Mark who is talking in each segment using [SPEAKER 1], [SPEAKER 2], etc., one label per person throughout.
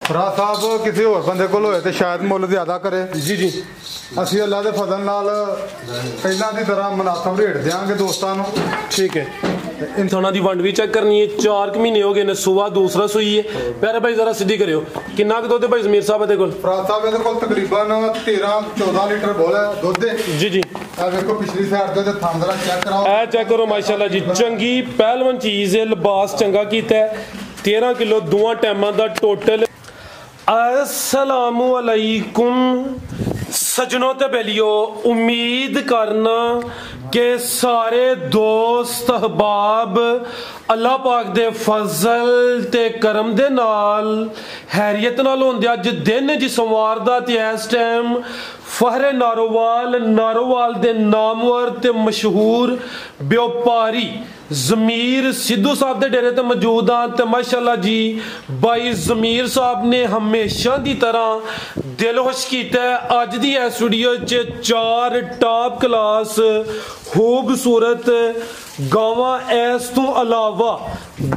[SPEAKER 1] ਫਰਾ ਸਾਹਿਬ ਕਿਸੇ ਹੋਰ ਬੰਦੇ ਕੋਲ ਹੋਏ ਤੇ ਸ਼ਾਇਦ ਮੁੱਲ ਜ਼ਿਆਦਾ ਕਰੇ।
[SPEAKER 2] ਜੀ ਜੀ,
[SPEAKER 1] ਅਸੀਂ ਅੱਲਾ ਦੇ ਫਜ਼ਲ ਨਾਲ ਪਹਿਲਾਂ ਦੀ ਤਰ੍ਹਾਂ ਮੁਨਾਸਬ ਰੇਟ ਦੇਵਾਂਗੇ ਦੋਸਤਾਂ ਨੂੰ।
[SPEAKER 2] ठीक है। ਥਣਾ ਦੀ ਵੰਡ ਵੀ ਚੈੱਕ ਕਰਨੀ ਹੈ। 4 ਮਹੀਨੇ ਹੋ ਗਏ ਨੇ, ਸੁਬਾ ਦੂਸਰਾ ਸੂਈ ਹੈ। ਪਿਆਰੇ ਭਾਈ ਜ਼ਰਾ ਸਿੱਧੀ ਕਰਿਓ, ਕਿੰਨਾ ਕੁ ਦੁੱਧ ਹੈ ਭਾਈ ਜ਼ਮੀਰ ਸਾਹਿਬ ਦੇ ਕੋਲ?
[SPEAKER 1] ਫਰਾ ਸਾਹਿਬ ਇਹਦੇ ਕੋਲ ਤਕਰੀਬਨ 13-14 ਲੀਟਰ ਬੋਲ ਹੈ ਦੁੱਧ ਹੈ।
[SPEAKER 2] ਜੀ ਜੀ,
[SPEAKER 1] ਆ ਵੇਖੋ ਪਿਛਲੀ ਸਾਈਡ ਤੇ ਥਣ ਜਰਾ ਚੈੱਕ ਕਰਾਓ।
[SPEAKER 2] ਇਹ ਚੈੱਕ ਕਰੋ ਮਾਸ਼ਾਅੱਲਾ ਜੀ, ਚੰਗੀ ਪਹਿਲਵਾਨ ਚੀਜ਼ ਹੈ। ਲਿਬਾਸ ਚੰਗਾ ਕੀਤਾ ਹੈ। 13 ਕਿਲੋ ਦੋਵਾਂ ਟਾਈਮਾਂ ਦਾ ਟੋਟਲ। अस्सलामु अलैकुम सजनों ते बेलियो, उम्मीद करना कि सारे दोस्त अहबाब अल्लाह पाक दे फजल ते करम दे नाल हैरियत नाल होंदे। अज दिन जी सोमवार दा ते इस टाइम फहरे नारोवाल दे नामवर ते मशहूर व्यापारी ज़मीर सिद्धू साहब के डेरे ते मौजूद हाँ। तो माशाअल्लाह जी भाई ज़मीर साहब ने हमेशा की तरह दिल खुश किया। अज दी इस वीडियो च 4 टॉप क्लास खूबसूरत गावां, इस तो अलावा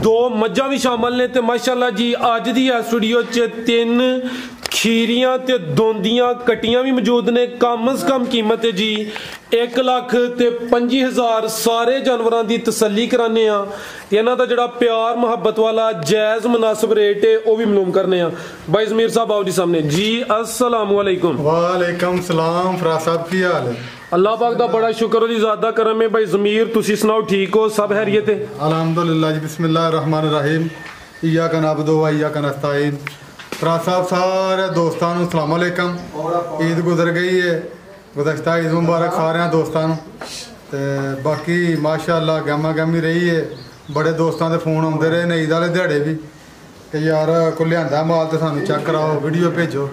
[SPEAKER 2] 2 मज्जां भी शामिल ने। तो माशाअल्लाह जी अज दी इस वीडियो च 3 खीरियां ते दोंदियां कटियां भी मौजूद ने। कम से कम कीमत है जी 1,25,000। सारे जानवरों की तसल्ली कराने इन्हां दा जिहड़ा प्यार मुहब्बत वाला जायज़ मुनासिब रेट है वह भी मालूम करने। भाई ज़मीर साहब आओ जी सामने जी। अस्सलामु अलैकुम।
[SPEAKER 1] वालेकुम सलाम। फरा साहब की हाल है?
[SPEAKER 2] अल्लाह पाक दा बड़ा शुक्र जी, ज़्यादा करम है। भाई ज़मीर तुसी सुनाओ, ठीक हो? सब खैरियत है?
[SPEAKER 1] अल्हम्दुलिल्लाह जी। बिस्मिल्लाहिर रहमानिर रहीम। इय्याका नअबुदु व इय्याका नस्तईन। फरा साहब सारे दोस्तों को अस्सलाम वालेकुम। ईद गुजर गई है, गुज़श्ता ईद मुबारक सारे दोस्तों ते बाकी माशाअल्लाह गहमा गहमी रही है। बड़े दोस्तों के फोन आते रहे ने ईद वाले दिहाड़े भी कि यार कोई लिया माल तो सानू चेक कराओ, वीडियो भेजो।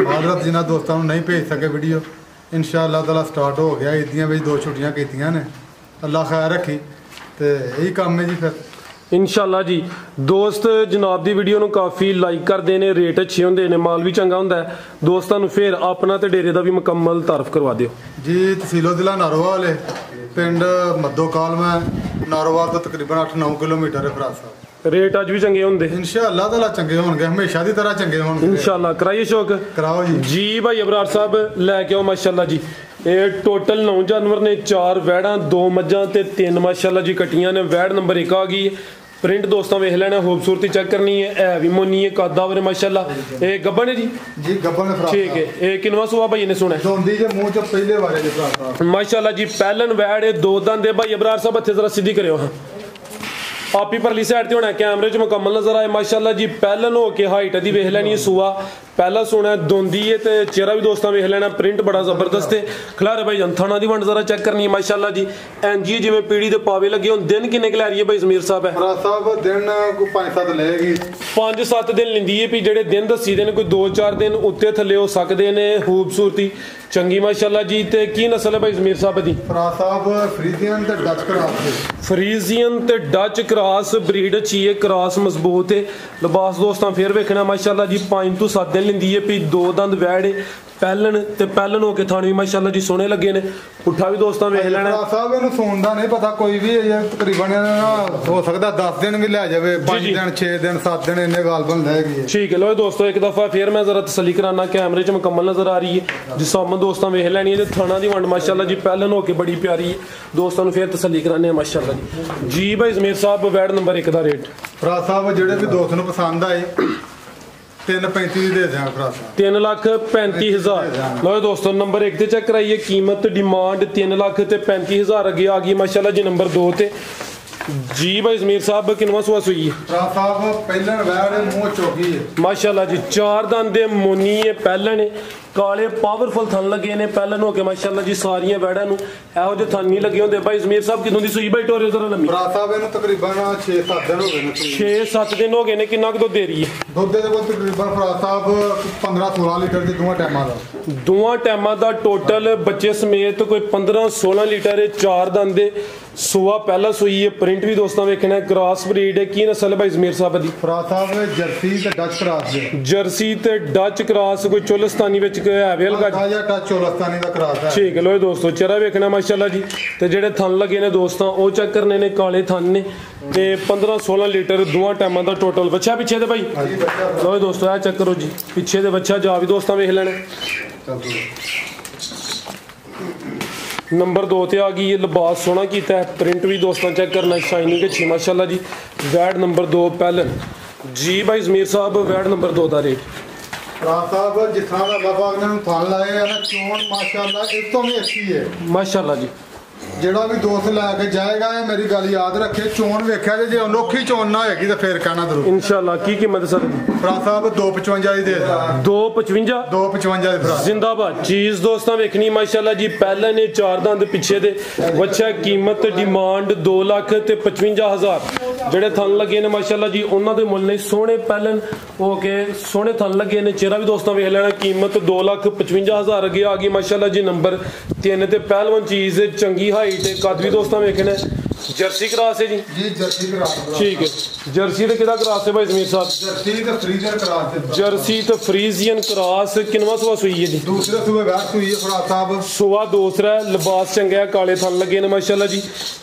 [SPEAKER 1] माजरत जिन्होंने दोस्तों को नहीं भेज सके वीडियो, इंशाअल्लाह ताला स्टार्ट हो गया। ईदियां भी 2 छुट्टियां कीतियां ने, अल्लाह खैर रखी। तो यही काम है जी। फिर
[SPEAKER 2] इंशाअल्लाह जी दोस्त जनाब दी वीडियो काफ़ी लाइक करते हैं, रेट अच्छे होंगे ने, माल भी चंगा होंदा है। दोस्तों फिर अपना ते डेरे का भी मुकम्मल तारफ करवा दियो
[SPEAKER 1] जी। तहसीलो जिला नारोवाल है, पिंड मद्दो कालम है। नारोवाल तो तकरीबन 8-9 किलोमीटर है। फरा साहब
[SPEAKER 2] रेट अज भी चंगे होंगे
[SPEAKER 1] इंशाअल्लाह ताला, चंगे होंगे हमेशा की तरह चंगे होंगे
[SPEAKER 2] इंशाअल्लाह। कराइए शौक,
[SPEAKER 1] कराओ जी।
[SPEAKER 2] जी भाई अबरार साहब लैके आओ माशाअल्लाह जी। ये टोटल 9 जानवर ने, 4 वैड़ा, 2 मज्जां ते 3 माशाअल्लाह जी कटियां ने। वैड़ नंबर 1 आ गई है। प्रिंट दोस्तों वेख लेना, खूबसूरती चेक करनी है भी मोनी है, कदावर है माशाअल्लाह। ये गब्बन है जी?
[SPEAKER 1] जी गब्बन है।
[SPEAKER 2] ठीक है। ये किनवा सुबह भाई ने सुना
[SPEAKER 1] दोंदी के मुंह च पहले वाले दे
[SPEAKER 2] माशाअल्लाह जी। पहलन वैड़ है, 2 दंद है। भाई अबरार साहब हथे जरा सीधी करियो। हाँ आप ही परली साइड ते होना, कैमरे च मुकम्मल नजर आए माशाअल्लाह जी। पहलन हो के हाइट दी वेख लेनी है, सुआ पहला सोना दोंदी है। तो चेहरा भी दोस्तों वेख लेना, प्रिंट बड़ा जबरदस्त है। खिलारे भाई थना दी वंड जरा चेक करनी है माशाअल्लाह जी। एनजी जिवें पीढ़ी दे पावे लगे हों। दिन किन्ने क लै रही है भाई ज़मीर साहब? है
[SPEAKER 1] फरा साहब दिन कोई 5-7 लेगी,
[SPEAKER 2] 5-7 दिन लेंदी है। भी जेडे दिन दसी दे ने कोई 2-4 दिन उत्ते थले हो सकते ने। खूबसूरती चंगी माशाअल्लाह जी। ते की नस्ल है भाई ज़मीर साहब दी?
[SPEAKER 1] फरा साहब फ्रीजियन ते डच क्रॉस।
[SPEAKER 2] फ्रीजियन ते डच क्रॉस ब्रीड अच्छी है, क्रॉस मजबूत है। लिबास दोस्तों फिर वेखना माशाअल्लाह जी। 5-7 दिन लेंदी है। भी 2 दंद वैड़ है। पहलन होके थाने भी माशाअल्लाह जी सोने लगे ने। पुट्ठा भी दोस्तों वेख लेना।
[SPEAKER 1] फरा साहब इहनूं सून दा नहीं पता कोई भी, तकरीबन हो सकता 10 दिन भी लै जावे, 5 दिन 6 दिन 7 दिन इन्ने गाल बन जाएगी। ठीक
[SPEAKER 2] है लो दोस्तों, एक दफा फिर मैं जरा तसली कराना, कैमरे च मुकम्मल नजर आ रही है जिस दोस्तों वेख लैनी है। थाना दी वंड माशाअल्लाह जी पहलन होके बड़ी प्यारी है। दोस्तों फिर तसली कराने माशाअल्लाह जी। भाई ज़मीर साहब वैड नंबर 1 का रेट?
[SPEAKER 1] फरा साहब जेडे भी दोस्त नूं पसंद आए 3.35 दे देंगे फरा साहब।
[SPEAKER 2] 3,35,000। लो दोस्तों नंबर 1 ते चेक कराइए, कीमत डिमांड 3,35,000 अगे आ गई माशाअल्लाह जी। नंबर 2 ते जी भाई ज़मीर साहब किनवा सुआ सुई है?
[SPEAKER 1] फरा साहब पहलन वैड़ मुंह चौकी है
[SPEAKER 2] माशाअल्लाह जी। 4 दंद मोनी है, पहलन है, काले पावरफुल थन लगे ने। पहलन होके माशाअल्लाह जी सारियां वैड़ां नूं इहो जे थन नहीं लगे होंदे। भाई ज़मीर साहब कितों दी सुई भाई टोरे जरा लम्मी?
[SPEAKER 1] फरा साहब इहनूं तकरीबन 6-7 दिन हो गए ने।
[SPEAKER 2] 6-7 दिन हो गए ने। कितना दुध दे रही है?
[SPEAKER 1] दुध दे कोल तकरीबन फरा साहब 15-16 लीटर दी दोवां टाइमां दा।
[SPEAKER 2] दोवां टाइमां दा टोटल बच्चे समेत कोई 15-16 लीटर है। 4 दंद सुआ पहला सुई है। प्रिंट भी दोस्तों वेखना है, क्रॉस ब्रीड है। की नस्ल है भाई ज़मीर साहब दी?
[SPEAKER 1] फरा साहब जर्सी ते डच क्रॉस है।
[SPEAKER 2] जर्सी ते डच क्रॉस कोई चोलिस्तानी विच ਕੋਈ ਹੈ ਵੀ ਹਲਕਾ
[SPEAKER 1] ਹਲਕਾ ਜਿਹਾ ਟੱਚ ਚੋਲਸਤਾਨੀ ਦਾ ਕਰਾਸ ਹੈ।
[SPEAKER 2] ਠੀਕ ਹੈ ਲੋ ਦੋਸਤੋ ਚਿਹਰਾ ਵੇਖਣਾ ਮਾਸ਼ਾਅੱਲਾ ਜੀ ਤੇ ਜਿਹੜੇ ਥਣ ਲੱਗੇ ਨੇ ਦੋਸਤਾਂ ਉਹ ਚੈੱਕ ਕਰਨੇ ਨੇ ਕਾਲੇ ਥਣ ਨੇ ਤੇ 15-16 ਲੀਟਰ ਦੋਵਾਂ ਟਾਈਮਾਂ ਦਾ ਟੋਟਲ ਬੱਚਾ ਪਿੱਛੇ ਦੇ ਭਾਈ
[SPEAKER 1] ਹਾਂਜੀ ਬੱਚਾ
[SPEAKER 2] ਲੋ ਦੋਸਤੋ ਇਹ ਚੈੱਕ ਕਰੋ ਜੀ ਪਿੱਛੇ ਦੇ ਬੱਚਾ ਜਾ ਵੀ ਦੋਸਤਾਂ ਵੇਖ ਲੈਣਾ ਨੰਬਰ 2 ਤੇ ਆ ਗਈ ਇਹ ਲਿਬਾਸ ਸੋਹਣਾ ਕੀਤਾ ਹੈ ਪ੍ਰਿੰਟ ਵੀ ਦੋਸਤਾਂ ਚੈੱਕ ਕਰਨਾ ਸ਼ਾਈਨਿੰਗ ਅੱਛੀ ਮਾਸ਼ਾਅੱਲਾ ਜੀ ਵੈਡ ਨੰਬਰ 2 ਪਹਿਲਨ ਜੀ ਭਾਈ ਜ਼ਮੀਰ ਸਾਹਿਬ ਵੈਡ ਨੰਬਰ 2 ਦਾ ਰੇਟ
[SPEAKER 1] ਰਾਜ ਸਾਹਿਬ ਜਿਸ ਤਰ੍ਹਾਂ ਦਾ ਅੱਲਾਹ ਪਾਕ ਨੇ ਨੂੰ ਥਣ ਲਾਏ ਆ ਨਾ ਚੋਣ ਮਾਸ਼ਾਅੱਲਾ ਇਸ ਤੋਂ ਵੀ ਅੱਛੀ ਹੈ
[SPEAKER 2] ਮਾਸ਼ਾਅੱਲਾ ਜੀ
[SPEAKER 1] ਜਿਹੜਾ ਵੀ ਦੋਸਤ ਲੈ ਕੇ ਜਾਏਗਾ ਇਹ ਮੇਰੀ ਗੱਲ ਯਾਦ ਰੱਖੇ ਚੋਣ ਵੇਖਿਆ ਜੇ ਅਨੋਖੀ ਚੋਣ ਨਾ ਹੋਏਗੀ ਤਾਂ ਫੇਰ ਕਹਿਣਾ ਜ਼ਰੂਰ
[SPEAKER 2] ਇਨਸ਼ਾਅੱਲਾ ਕੀ ਕੀਮਤ ਸਰ
[SPEAKER 1] ਰਾਜ ਸਾਹਿਬ 255 ਦੀ ਦੇ ਦੇ
[SPEAKER 2] 255
[SPEAKER 1] 255 ਦੇ ਭਰਾ
[SPEAKER 2] ਜ਼ਿੰਦਾਬਾਦ ਚੀਜ਼ ਦੋਸਤਾਂ ਵੇਖਣੀ ਮਾਸ਼ਾਅੱਲਾ ਜੀ ਪਹਿਲਾਂ ਨੇ 4 ਦੰਦ ਪਿੱਛੇ ਦੇ ਬੱਚਾ ਕੀਮਤ ਡਿਮਾਂਡ 2 ਲੱਖ ਤੇ 55,000 ਜਿਹੜੇ ਥਣ ਲੱਗੇ ਨੇ ਮਾਸ਼ਾਅੱਲਾ ਜੀ ਉਹਨਾਂ ਦੇ ਮੁੱਲ ਨੇ ਸੋਹਣੇ ਪਹਿਲਨ ਹੋ ਕੇ ਸੋਹਣੇ ਥਣ ਲੱਗੇ ਨੇ ਚਿਹਰਾ ਵੀ ਦੋਸਤਾਂ ਵੇਖ ਲੈਣਾ ਕੀਮਤ 2,55,000 ਅੱਗੇ ਆ ਗਈ ਮਾਸ਼ਾਅੱਲਾ ਜੀ ਨੰਬਰ 3 ਤੇ ਪਹਿਲਵਾਨ ਚੀਜ਼ ਚੰਗੀ ਹਾਈਟ ਕੱਦ ਵੀ ਦੋਸਤਾਂ ਵੇਖਣਾ ਜਰਸੀ ਕਰਾਸ ਹੈ ਜੀ
[SPEAKER 1] ਜੀ ਜਰਸੀ ਕਰਾਸ
[SPEAKER 2] ਠੀਕ ਹੈ ਜਰਸੀ ਤੇ ਕਿਹਦਾ ਕਰਾਸ ਹੈ ਭਾਈ ਜ਼ਮੀਰ ਸਾਹਿਬ
[SPEAKER 1] ਜਰਸੀ ਤੇ ਫਰੀਜ਼ਰ ਕਰਾਸ ਦੇ
[SPEAKER 2] ਜਰਸੀ ਤੇ ਫਰੀਜ਼ੀਅਨ ਕਰਾਸ ਕਿੰਨਵਾਂ ਸੂਆ ਸੂਈ ਹੈ ਜੀ
[SPEAKER 1] ਦੂਸਰੇ ਸੂਬੇ ਬੈਠ ਹੋਈ ਹੈ ਫਰਾਦ ਸਾਹਿਬ
[SPEAKER 2] ਸੂਆ ਦੂਸਰਾ ਲਿਬਾਸ ਚੰਗਾ ਹੈ ਕਾਲੇ ਥਣ ਲੱਗੇ ਨੇ ਮਾਸ਼ਾਅੱਲਾ ਜੀ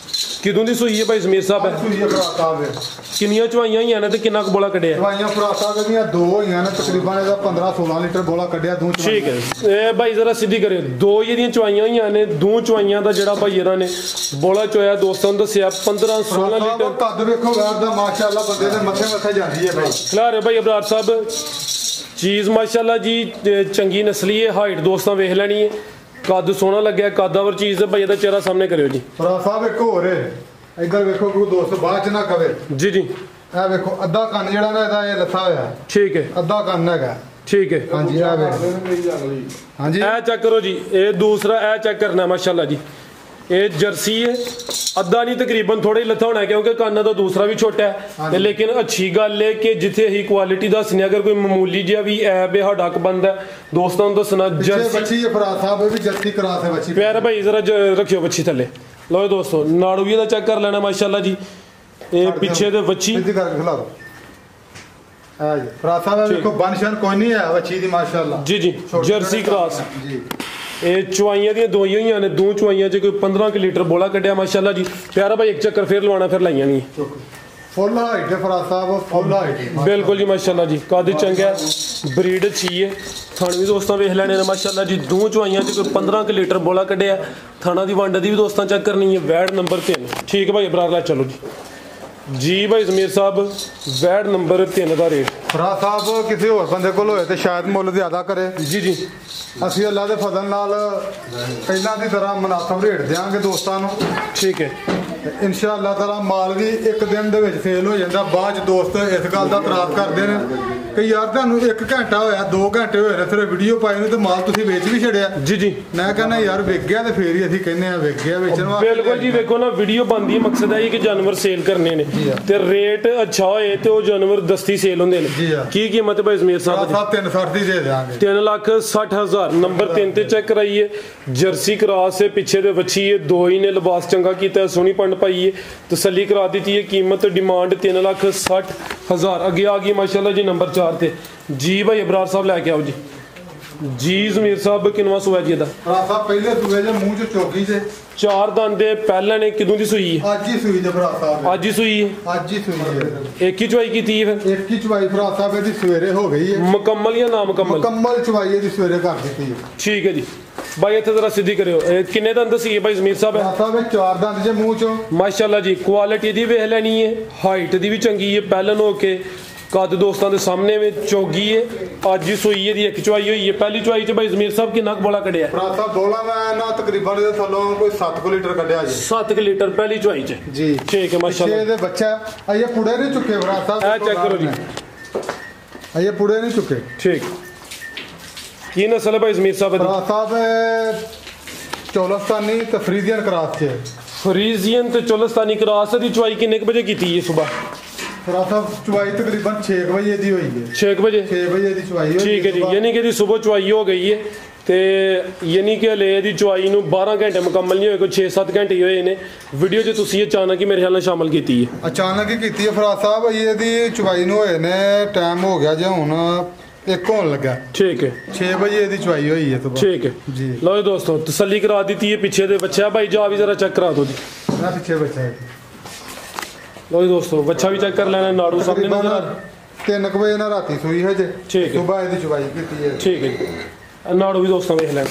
[SPEAKER 2] ਕਿਦੋਂ ਦੀ ਸੂਈ ਹੈ ਭਾਈ ਜ਼ਮੀਰ ਸਾਹਿਬ
[SPEAKER 1] ਸੂਈ ਹੈ ਫਰਾਦ ਸਾਹਿਬ
[SPEAKER 2] ਕਿੰਨੀਆਂ ਚਵਾਈਆਂ ਹੋਈਆਂ ਨੇ ਤੇ ਕਿੰਨਾ ਕੁ ਬੋਲਾ ਕੱਢਿਆ
[SPEAKER 1] ਦਵਾਈਆਂ ਫਰਾਦ ਸਾਹਿਬ ਦੀਆਂ 2 ਹੋਈਆਂ ਨੇ ਤਕਰੀਬਨ ਇਹਦਾ 15-16 ਲੀਟਰ ਬੋਲਾ ਕੱਢਿਆ ਦੂੰ
[SPEAKER 2] ਠੀਕ ਹੈ ਇਹ ਭਾਈ ਜ਼ਰਾ ਸਿੱਧੀ ਕਰਿਓ 2 ਇਹਦੀਆਂ ਚਵਾਈਆਂ ਹੋਈਆਂ ਨੇ 2 ਚਵਾਈਆਂ ਦਾ ਜਿਹੜਾ ਭਾਈ ਇਹਨਾਂ ਨੇ ਬੋਲਾ ਚੋਇਆ ਦੋਸਤਾਂ ਨੂੰ ਦੱਸਿਆ 15-16 ਲੀਟਰ
[SPEAKER 1] ਕੱਦ ਵੇਖੋ ਵੈਰ ਦਾ ਮਾਸ਼ਾਅੱਲਾ ਬੰਦੇ ਦੇ ਮੱਥੇ ਜਾਂਦੀ ਹੈ ਭਾਈ
[SPEAKER 2] ਖਿਲਾਰੇ ਭਾਈ ਅਬਰਾਰ ਸਾਹਿਬ ਚੀਜ਼ ਮਾਸ਼ਾਅੱਲਾ ਜੀ ਚੰਗੀ ਨਸਲੀ ਹੈ ਹਾਈਟ ਦੋਸਤਾਂ ਵੇਖ ਲੈਣੀ ਹੈ ਕੱਦ ਸੋਹਣਾ ਲੱਗਿਆ ਕੱਦਾਵਰ ਚੀਜ਼ ਭਾਈ ਇਹਦਾ ਚਿਹਰਾ ਸਾਹਮਣੇ ਕਰਿਓ ਜੀ
[SPEAKER 1] ਫਰਾਦ ਸਾਹਿਬ ਇੱਕ ਹੋਰ ਹੈ ਇੱਧਰ ਵੇਖੋ ਕੋਈ ਦੋਸਤ ਬਾਅਦ ਚ ਨਾ ਕਵੇ
[SPEAKER 2] ਜੀ ਜੀ
[SPEAKER 1] ਇਹ ਵੇਖੋ ਅੱਧਾ ਕੰਨ ਜਿਹੜਾ ਨਾ ਇਹਦਾ ਇਹ ਲੱਥਾ ਹੋਇਆ
[SPEAKER 2] ਠੀਕ ਹੈ
[SPEAKER 1] ਅੱਧਾ ਕੰਨ ਹੈਗਾ
[SPEAKER 2] ਠੀਕ ਹੈ
[SPEAKER 1] ਹਾਂਜੀ ਇਹ ਵੇਖੋ ਹਾਂਜੀ
[SPEAKER 2] ਇਹ ਚੈੱਕ ਕਰੋ ਜੀ ਇਹ ਦੂਸਰਾ ਇਹ ਚੈੱਕ ਕਰਨਾ ਮਾਸ਼ਾਅੱਲਾ ਜੀ ਇਹ ਜਰਸੀ ਹੈ ਅੱਧਾ ਨਹੀਂ ਤਕਰੀਬਨ ਥੋੜਾ ਹੀ ਲੱਥਾ ਹੋਣਾ ਕਿਉਂਕਿ ਕੰਨ ਦਾ ਦੂਸਰਾ ਵੀ ਛੋਟਾ ਹੈ ਤੇ ਲੇਕਿਨ ਅੱਛੀ ਗੱਲ ਹੈ ਕਿ ਜਿੱਥੇ ਹੀ ਕੁਆਲਿਟੀ ਦੱਸਣੀ ਅਗਰ ਕੋਈ ਮਾਮੂਲੀ ਜਿਹਾ ਵੀ ਐਬ ਹੈ ਹੱਕ ਬੰਦਾ ਦੋਸਤਾਂ ਨੂੰ ਦੱਸਣਾ
[SPEAKER 1] ਜਰਸੀ ਬੱਚੀ ਹੈ ਫਰਾਦ ਸਾਹਿਬ ਇਹ ਵੀ ਜਰਸੀ ਕਰਾਸ ਹੈ ਬੱਚੀ
[SPEAKER 2] ਪਿਆਰਾ ਭਾਈ ਜ਼ਰਾ ਰੱਖਿਓ ਬੱਚੀ ਥੱਲੇ ਲਓ ਦੋਸਤੋ ਨਾੜੂ ਵੀ ਇਹਦਾ ਚੈੱਕ ਕਰ ਲੈਣਾ ਮਾਸ਼ਾਅੱਲਾ ਜੀ ਇਹ ਪਿੱਛੇ ਦੇ ਬੱਚੀ
[SPEAKER 1] ਸਿੱਧੀ ਕਰਕੇ ਖਿਲਾ ਦੋ ਆ ਜੀ ਫਰਾਦ ਸਾਹਿਬ ਵੇਖੋ ਬੰਸ਼ਨ ਕੋਈ ਨਹੀਂ ਹੈ ਬੱਚੀ ਦੀ ਮਾਸ਼ਾਅੱਲਾ
[SPEAKER 2] ਜੀ ਜੀ ਜਰਸੀ ਕਰਾਸ
[SPEAKER 1] ਜੀ
[SPEAKER 2] ਇਹ ਚਵਾਈਆਂ ਦੀਆਂ ਦੋ ਹੋਈਆਂ ਨੇ 2 ਚਵਾਈਆਂ 'ਚ ਕੋਈ 15 ਲੀਟਰ ਬੋਲਾ ਕੱਢਿਆ ਮਾਸ਼ਾਅੱਲਾ ਜੀ ਪਿਆਰਾ ਭਾਈ ਇੱਕ ਚੱਕਰ ਫੇਰ ਲਵਾਉਣਾ ਫਿਰ ਲਾਈਆਂ ਨਹੀਂ
[SPEAKER 1] ਫੁੱਲ ਹਾਈਟ ਹੈ ਫਰਾਦ ਸਾਹਿਬ ਫੁੱਲ ਹਾਈਟ
[SPEAKER 2] ਬਿਲਕੁਲ ਜੀ ਮਾਸ਼ਾਅੱਲਾ ਜੀ ਕੱਦ ਚੰਗਾ ਬਰੀਡ ਅੱਛੀ ਹੈ ਥਣ ਵੀ ਦੋਸਤਾਂ ਵੇਖ ਲੈਣੇ ਨੇ ਮਾਸ਼ਾਅੱਲਾ ਜੀ 2 ਚਵਾਈਆਂ 'ਚ ਕੋਈ 15 ਲੀਟਰ ਬੋਲਾ ਕੱਢਿਆ ਥਾਣਾ ਦੀ ਵੰਡ ਦੀ ਵੀ ਦੋਸਤਾਂ ਚੈੱਕ ਕਰਨੀ ਹੈ ਵੈਡ ਨੰਬਰ 3 ਠੀਕ ਭਾਈ ਬਰਾਰ ਲੈ ਚਲੋ ਜੀ ਭਾਈ ਜ਼ਮੀਰ ਸਾਹਿਬ ਵੈਡ ਨੰਬਰ 3 ਦਾ ਰੇਟ
[SPEAKER 1] ਫਰਾਦ ਸਾਹਿਬ ਕਿਸੇ ਹੋਰ ਬੰਦੇ ਕੋਲ ਹੋਏ ਤੇ ਸ਼ਾਇਦ ਮੁੱਲ ਜ਼ਿਆਦਾ ਕਰੇ
[SPEAKER 2] ਜੀ ਜੀ
[SPEAKER 1] ਅਸੀਂ ਅੱਲਾ ਦੇ ਫਜ਼ਲ ਨਾਲ ਪਹਿਲਾਂ ਦੀ ਤਰ੍ਹਾਂ ਮੁਨਾਸਬ ਰੇਟ ਦੇਵਾਂਗੇ ਦੋਸਤਾਂ ਨੂੰ
[SPEAKER 2] ਠੀਕ ਹੈ
[SPEAKER 1] ਇਨਸ਼ਾਅੱਲਾ ਤਾਲਾ ਮਾਲ ਵੀ ਇੱਕ ਦਿਨ ਦੇ ਵਿੱਚ ਸੇਲ ਹੋ ਜਾਂਦਾ ਬਾਅਦ ਚ ਦੋਸਤ ਇਸ ਗੱਲ ਦਾ ਇਤਰਾਜ਼ ਕਰਦੇ ਨੇ ਕਿ ਯਾਰ ਤੁਹਾਨੂੰ 1 ਘੰਟਾ ਹੋਇਆ 2 ਘੰਟੇ ਹੋਏ ਨੇ ਸਿਰਫ ਵੀਡੀਓ ਪਾਈ ਨੂੰ ਤੇ ਮਾਲ ਤੁਸੀਂ ਵੇਚ ਵੀ ਛੜਿਆ
[SPEAKER 2] ਜੀ ਜੀ
[SPEAKER 1] ਮੈਂ ਕਹਿੰਦਾ ਯਾਰ ਵਿਕ ਗਿਆ ਤੇ ਫੇਰ ਹੀ ਅਸੀਂ ਕਹਿੰਦੇ ਆ ਵਿਕ ਗਿਆ ਵੇਚਣ ਵਾਸਤੇ
[SPEAKER 2] ਬਿਲਕੁਲ ਜੀ ਵੇਖੋ ਨਾ ਵੀਡੀਓ ਬਣਦੀ ਹੈ ਮਕਸਦ ਹੈ ਕਿ ਜਾਨਵਰ ਸੇਲ ਕਰਨੇ ਨੇ ਤੇ ਰੇਟ ਅੱਛਾ ਹੋਏ ਤੇ ਉਹ ਜਾਨਵਰ ਦਸਤੀ ਸੇਲ ਹੁੰਦੇ ਨੇ ਕੀ ਕੀਮਤ ਭਾਈ ਜ਼ਮੀਰ ਸਾਹਿਬ
[SPEAKER 1] ਸਾਹਿਬ 360 ਦੀ ਦੇ ਦੇਵਾਂਗੇ
[SPEAKER 2] 3,60,000 ਨੰਬਰ 3 ਤੇ ਚੈੱਕ ਕਰਾਈਏ ਜਰਸੀ ਕਰਾਸ ਹੈ ਪਿੱਛੇ ਦੇ ਵੱਛੀ ਹੈ 2 ਹੀ ਨੇ ਲਿਬਾਸ ਚੰਗਾ ਕੀਤਾ ਸੋਹਣੀ ਪੰਡ ਪਾਈ ਹੈ ਤਸੱਲੀ ਕਰਾ ਦਿੱਤੀ ਹੈ ਕੀਮਤ ਡਿਮਾਂਡ 3,60,000 ਅੱਗੇ ਆ ਗਈ ਮਾਸ਼ਾਅੱਲਾ ਜੀ ਨੰਬਰ 4 ਤੇ ਜੀ ਭਾਈ ਅਬਰਾਰ ਸਾਹਿਬ ਲੈ ਕੇ ਆਓ ਜੀ ਜ਼ਮੀਰ ਸਾਹਿਬ ਕਿੰਨਵਾਂ ਸੂਆ ਜੀ ਇਹਦਾ
[SPEAKER 1] ਸਾਹਿਬ ਪਹਿਲੇ ਸੂਏ ਦੇ ਮੂੰਹ ਚ ਚੋਗੀ ਤੇ
[SPEAKER 2] 4 ਦੰਦੇ ਪਹਿਲਾਂ ਨੇ ਕਿਦੋਂ ਦੀ ਸੂਈ ਹੈ
[SPEAKER 1] ਅੱਜ ਹੀ ਸੂਈ ਦੇ ਭਰਾ ਸਾਹਿਬ
[SPEAKER 2] ਅੱਜ ਹੀ ਸੂਈ ਹੈ
[SPEAKER 1] ਅੱਜ ਹੀ ਸੂਈ ਹੈ
[SPEAKER 2] ਇੱਕ ਹੀ ਚਵਾਈ ਕੀਤੀ ਹੈ ਫਿਰ
[SPEAKER 1] ਇੱਕ ਹੀ ਚਵਾਈ ਭਰਾ ਸਾਹਿਬ ਇਹਦੀ ਸਵੇਰੇ ਹੋ ਗਈ ਹੈ
[SPEAKER 2] ਮੁਕੰਮਲ ਜਾਂ ਨਾ ਮੁਕੰਮਲ
[SPEAKER 1] ਮੁਕੰਮਲ ਚਵਾਈ ਇਹਦੀ ਸਵੇਰੇ ਕਰ ਦਿੱਤੀ ਹੈ
[SPEAKER 2] ਠੀਕ ਹੈ ਜੀ ਭਾਈ ਇੱਥੇ ਜ਼ਰਾ ਸਿੱਧੀ ਕਰਿਓ ਇਹ ਕਿੰਨੇ ਦੰਦ ਸੀ ਭਾਈ ਜ਼ਮੀਰ ਸਾਹਿਬ
[SPEAKER 1] ਸਾਹਿਬ ਇਹ 4 ਦੰਦ ਜੇ ਮੂੰਹ ਚੋਂ
[SPEAKER 2] ਮਾਸ਼ਾਅੱਲਾ ਜੀ ਕੁਆਲਿਟੀ ਦੀ ਵੇਖ ਲੈਣੀ ਹੈ ਹਾਈਟ ਦੀ ਵੀ ਚੰਗੀ ਹੈ ਪਹਿਲਨ ਹੋ ਕੇ ਕੱਦ ਦੋਸਤਾਂ ਦੇ ਸਾਹਮਣੇ ਵਿੱਚ ਚੋਗੀ ਹੈ ਅੱਜ ਹੀ ਸੂਈ ਇਹਦੀ ਇੱਕ ਚਵਾਈ ਹੋਈ ਹੈ ਪਹਿਲੀ ਚਵਾਈ 'ਚ ਭਾਈ ਜ਼ਮੀਰ ਸਾਹਿਬ ਕਿੰਨਾ ਕੁ ਬੋਲਾ ਕੱਢਿਆ
[SPEAKER 1] ਭਰਾ ਸਾਹਿਬ ਬੋਲਾ ਮੈਂ ਨਾ ਤਕਰੀਬਨ ਇਹਦੇ ਥੱਲੋਂ ਕੋਈ 7 ਲੀਟਰ ਕੱਢਿਆ ਜੀ
[SPEAKER 2] 7 ਲੀਟਰ ਪਹਿਲੀ ਚਵਾਈ 'ਚ
[SPEAKER 1] ਜੀ
[SPEAKER 2] ਠੀਕ ਹੈ ਮਾਸ਼ਾਅੱਲਾ
[SPEAKER 1] ਇਹਦੇ ਬੱਚਾ ਇਹ ਪੁੜੇ ਨਹੀਂ ਚੁੱਕੇ ਭਰਾ ਸਾਹਿਬ
[SPEAKER 2] ਇਹ ਚੈੱਕ ਕਰੋ ਜੀ
[SPEAKER 1] ਇਹ ਪੁੜੇ ਨਹੀਂ ਚੁੱਕੇ
[SPEAKER 2] ਠੀਕ ਕੀ ਨਸਲ ਹੈ ਭਾਈ ਜ਼ਮੀਰ ਸਾਹਿਬ ਦੀ
[SPEAKER 1] ਭਰਾ ਸਾਹਿਬ ਚੌਲਸਤਾਨੀ ਤੇ ਫਰੀਜ਼ੀਅਨ ਕਰਾਸ ਚ
[SPEAKER 2] ਫਰੀਜ਼ੀਅਨ ਤੇ ਚੋਲਸਤਾਨੀ ਕਰਾਸ ਦੀ ਚਵਾਈ ਕਿੰਨੇ ਕੁ ਵਜੇ ਕੀਤੀ ਹੈ ਸਵੇਰ
[SPEAKER 1] ਭਰਾ ਸਾਹਿਬ ਚਵਾਈ ਤਕਰੀਬਨ 6 ਵਜੇ ਦੀ ਹੋਈ ਹੈ
[SPEAKER 2] 6 ਵਜੇ
[SPEAKER 1] 6 ਵਜੇ ਦੀ ਚਵਾਈ ਹੋਈ
[SPEAKER 2] ਠੀਕ ਹੈ ਜੀ ਯਾਨੀ ਕਿ ਇਹਦੀ ਸਵੇਰ ਚਵਾਈ ਹੋ ਗਈ ਹੈ ਤੇ ਯਾਨੀ ਕਿ ਹਲੇ ਇਹਦੀ ਚਵਾਈ ਨੂੰ 12 ਘੰਟੇ ਮੁਕੰਮਲ ਨਹੀਂ ਹੋਏ ਕੋਈ 6-7 ਘੰਟੇ ਹੀ ਹੋਏ ਨੇ ਵੀਡੀਓ 'ਚ ਤੁਸੀਂ ਅਚਾਨਕ ਹੀ ਮੇਰੇ ਖਿਆਲ ਨਾਲ ਸ਼ਾਮਲ ਕੀਤੀ ਹੈ
[SPEAKER 1] ਅਚਾਨਕ ਹੀ ਕੀਤੀ ਹੈ ਫਰਾ ਸਾਹਿਬ ਇਹਦੀ ਚਵਾਈ ਨੂੰ ਹੋਏ ਨੇ ਟਾਈਮ ਹੋ ਗਿਆ ਜੇ ਹੁਣ ਇੱਕ ਹੋਣ ਲੱਗਾ।
[SPEAKER 2] ਠੀਕ ਹੈ
[SPEAKER 1] 6 ਵਜੇ ਇਹਦੀ ਚੁਆਈ ਹੋਈ ਹੈ ਤੋਂ
[SPEAKER 2] ਠੀਕ ਹੈ
[SPEAKER 1] ਜੀ।
[SPEAKER 2] ਲਓ ਜੀ ਦੋਸਤੋ ਤਸੱਲੀ ਕਰਾ ਦਿੱਤੀ ਹੈ ਪਿੱਛੇ ਦੇ ਬੱਚਾ ਭਾਈ ਜਾ ਵੀ ਜਰਾ ਚੈੱਕ ਕਰਾ ਦਿਓ ਜੀ।
[SPEAKER 1] ਨਾ ਪਿੱਛੇ ਬੱਚਾ ਹੈ।
[SPEAKER 2] ਲਓ ਜੀ ਦੋਸਤੋ ਬੱਚਾ ਵੀ ਚੈੱਕ ਕਰ ਲੈਣਾ ਨਾੜੂ ਸਾਹਮਣੇ ਨਜ਼ਰ ਆ
[SPEAKER 1] 3 ਵਜੇ ਨਾਲ ਰਾਤੀ ਸੂਈ ਹੈ ਜੇ।
[SPEAKER 2] ਠੀਕ ਹੈ।
[SPEAKER 1] ਸੁਬਾਹ ਇਹਦੀ ਚੁਆਈ ਕੀਤੀ ਹੈ।
[SPEAKER 2] ਠੀਕ ਹੈ ਜੀ ਨਾੜੂ ਵੀ ਦੋਸਤਾਂ ਵੇਖ ਲੈਣ